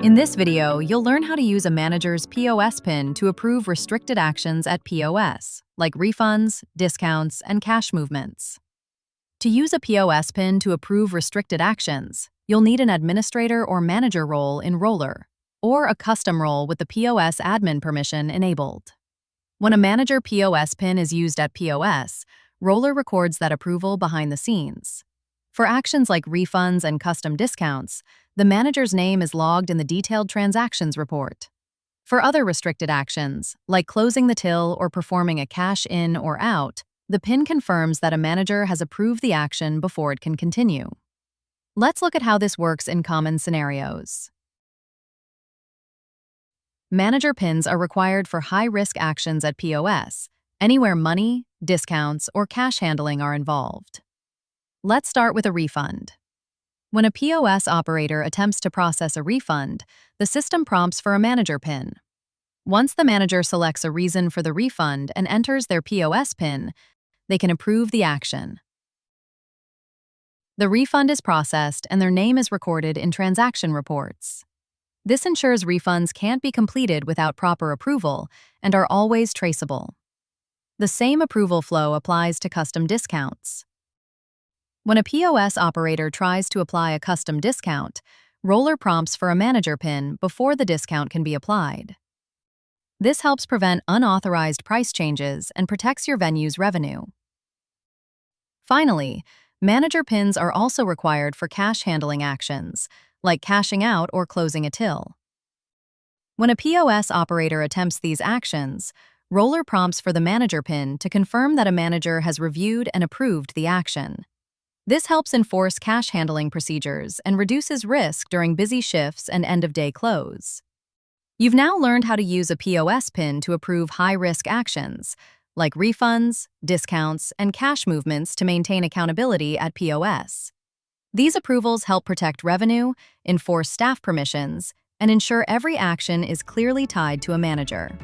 In this video, you'll learn how to use a manager's POS PIN to approve restricted actions at POS, like refunds, discounts, and cash movements. To use a POS PIN to approve restricted actions, you'll need an administrator or manager role in Roller, or a custom role with the POS admin permission enabled. When a manager POS PIN is used at POS, Roller records that approval behind the scenes. For actions like refunds and custom discounts, the manager's name is logged in the detailed transactions report. For other restricted actions, like closing the till or performing a cash in or out, the PIN confirms that a manager has approved the action before it can continue. Let's look at how this works in common scenarios. Manager PINs are required for high-risk actions at POS, anywhere money, discounts, or cash handling are involved. Let's start with a refund. When a POS operator attempts to process a refund, the system prompts for a manager PIN. Once the manager selects a reason for the refund and enters their POS PIN, they can approve the action. The refund is processed and their name is recorded in transaction reports. This ensures refunds can't be completed without proper approval and are always traceable. The same approval flow applies to custom discounts. When a POS operator tries to apply a custom discount, Roller prompts for a manager PIN before the discount can be applied. This helps prevent unauthorized price changes and protects your venue's revenue. Finally, manager PINs are also required for cash handling actions, like cashing out or closing a till. When a POS operator attempts these actions, Roller prompts for the manager PIN to confirm that a manager has reviewed and approved the action. This helps enforce cash handling procedures and reduces risk during busy shifts and end-of-day close. You've now learned how to use a POS PIN to approve high-risk actions, like refunds, discounts, and cash movements to maintain accountability at POS. These approvals help protect revenue, enforce staff permissions, and ensure every action is clearly tied to a manager.